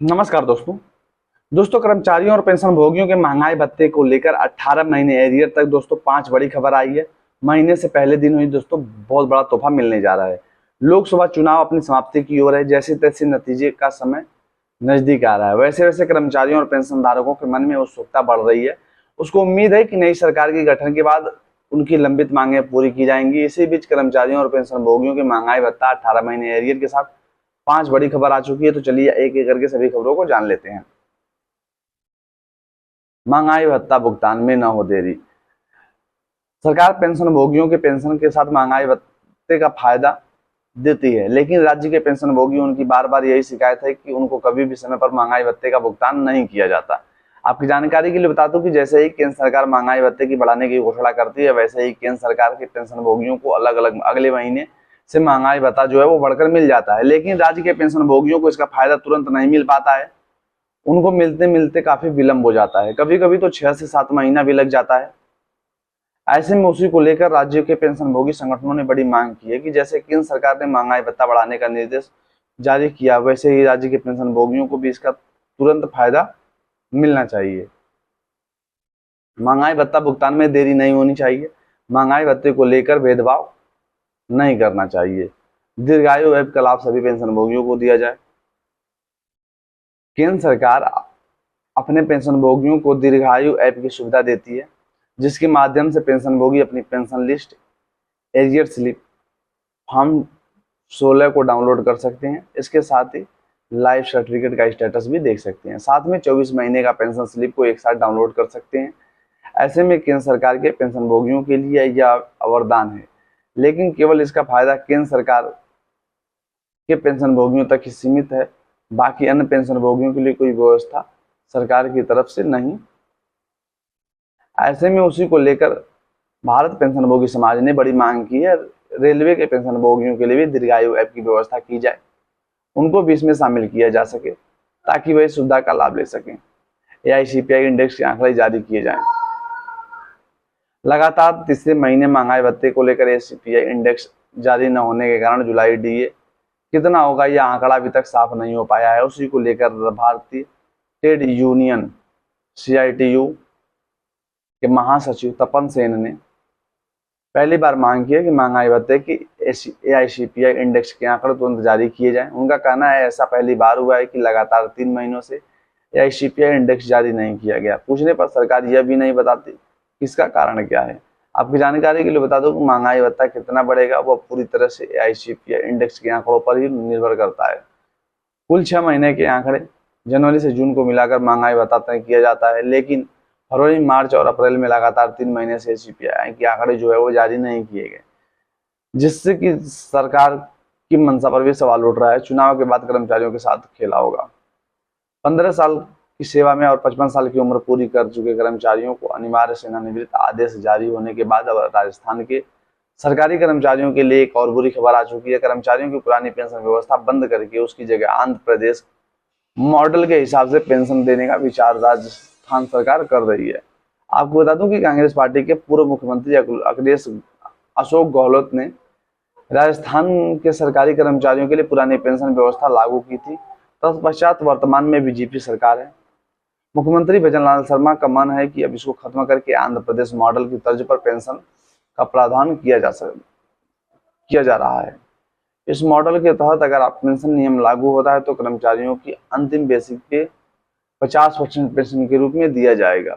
नमस्कार दोस्तों कर्मचारियों और पेंशन भोगियों के महंगाई भत्ते को लेकर 18 महीने एरियर तक दोस्तों 5 बड़ी खबर आई है। महीने से पहले दिन हुई दोस्तों बहुत बड़ा तोहफा मिलने जा रहा है। लोकसभा चुनाव अपनी समाप्ति की ओर है, जैसे तैसे नतीजे का समय नजदीक आ रहा है वैसे वैसे कर्मचारियों और पेंशन धारकों के मन में उत्सुकता बढ़ रही है। उसको उम्मीद है कि नई सरकार के गठन के बाद उनकी लंबित मांगे पूरी की जाएंगी। इसी बीच कर्मचारियों और पेंशन भोगियों के महंगाई भत्ता 18 महीने एरियर के साथ 5 बड़ी खबर आ चुकी है। तो चलिए एक एक करके सभी खबरों को जान लेते हैं। महंगाई भत्ता भुगतान में न हो देरी। सरकार पेंशन भोगियों के पेंशन के साथ महंगाई भत्ते का फायदा देती है, लेकिन राज्य के पेंशन भोगी उनकी बार बार यही शिकायत है कि उनको कभी भी समय पर महंगाई भत्ते का भुगतान नहीं किया जाता। आपकी जानकारी के लिए बता दूं कि जैसे ही केंद्र सरकार महंगाई भत्ते की बढ़ाने की घोषणा करती है, वैसे ही केंद्र सरकार के पेंशन भोगियों को अलग अलग अगले महीने से महंगाई भत्ता जो है वो बढ़कर मिल जाता है। लेकिन राज्य के पेंशन भोगियों को इसका फायदा तुरंत नहीं मिल पाता है। उनको मिलते मिलते काफी विलंब हो जाता है, कभी कभी तो 6 से 7 महीना भी लग जाता है। ऐसे में उसी को लेकर राज्य के पेंशन भोगी संगठनों ने बड़ी मांग की है कि जैसे केंद्र सरकार ने महंगाई भत्ता बढ़ाने का निर्देश जारी किया, वैसे ही राज्य के पेंशन भोगियों को भी इसका तुरंत फायदा मिलना चाहिए। महंगाई भत्ता भुगतान में देरी नहीं होनी चाहिए। महंगाई भत्ते को लेकर भेदभाव नहीं करना चाहिए। दीर्घायु ऐप का लाभ सभी पेंशन भोगियों को दिया जाए। केंद्र सरकार अपने पेंशन भोगियों को दीर्घायु ऐप की सुविधा देती है, जिसके माध्यम से पेंशन भोगी अपनी pension list, arrear slip, form 16 को डाउनलोड कर सकते हैं। इसके साथ ही लाइफ सर्टिफिकेट का स्टेटस भी देख सकते हैं। साथ में 24 महीने का पेंशन स्लिप को एक साथ डाउनलोड कर सकते हैं। ऐसे में केंद्र सरकार के पेंशन भोगियों के लिए यह वरदान है, लेकिन केवल इसका फायदा केंद्र सरकार के पेंशन भोगियों तक ही सीमित है। बाकी अन्य पेंशन भोगियों के लिए कोई व्यवस्था सरकार की तरफ से नहीं। ऐसे में उसी को लेकर भारत पेंशन भोगी समाज ने बड़ी मांग की है। रेलवे के पेंशन भोगियों के लिए भी दीर्घायु ऐप की व्यवस्था की जाए, उनको भी इसमें शामिल किया जा सके ताकि वह सुविधा का लाभ ले सकें। AICPI इंडेक्स के आंकड़े जारी किए जाएं। लगातार तीसरे महीने महंगाई भत्ते को लेकर AICPI इंडेक्स जारी न होने के कारण जुलाई DA कितना होगा यह आंकड़ा अभी तक साफ नहीं हो पाया है। उसी को लेकर भारतीय ट्रेड यूनियन CITU के महासचिव तपन सेन ने पहली बार मांग की है कि महंगाई भत्ते की AICPI इंडेक्स के आंकड़े तुरंत जारी किए जाएं। उनका कहना है ऐसा पहली बार हुआ है कि लगातार 3 महीनों से AICPI इंडेक्स जारी नहीं किया गया। पूछने पर सरकार यह भी नहीं बताती इसका कारण क्या है। आपकी जानकारी के लिए बता दो कि महंगाई भत्ता कितना बढ़ेगा वह पूरी तरह से AICPI इंडेक्स के आंकड़ों पर ही निर्भर करता है। कुल 6 महीने के आंकड़े जनवरी से जून को मिलाकर महंगाई भत्ता तय किया जाता है, लेकिन फरवरी, मार्च और अप्रैल में लगातार 3 महीने से AICPI के आंकड़े जो है वो जारी नहीं किए गए, जिससे कि सरकार की मंशा पर भी सवाल उठ रहा है। चुनाव के बाद कर्मचारियों के साथ खेला होगा। 15 साल की सेवा में और 55 साल की उम्र पूरी कर चुके कर्मचारियों को अनिवार्य सेवानिवृत्ति आदेश जारी होने के बाद अब राजस्थान के सरकारी कर्मचारियों के लिए एक और बुरी खबर आ चुकी है। कर्मचारियों की पुरानी पेंशन व्यवस्था बंद करके उसकी जगह आंध्र प्रदेश मॉडल के हिसाब से पेंशन देने का विचार राजस्थान सरकार कर रही है। आपको बता दूं कि कांग्रेस पार्टी के पूर्व मुख्यमंत्री अखिलेश अशोक गहलोत ने राजस्थान के सरकारी कर्मचारियों के लिए पुरानी पेंशन व्यवस्था लागू की थी। तत्पश्चात वर्तमान में BJP सरकार है। मुख्यमंत्री भजनलाल शर्मा का मन है कि अब इसको खत्म करके आंध्र प्रदेश मॉडल की तर्ज पर पेंशन का प्रावधान किया जा रहा है। इस मॉडल के तहत अगर आप पेंशन नियम लागू होता है तो कर्मचारियों की अंतिम बेसिक पे 50% पेंशन के रूप में दिया जाएगा।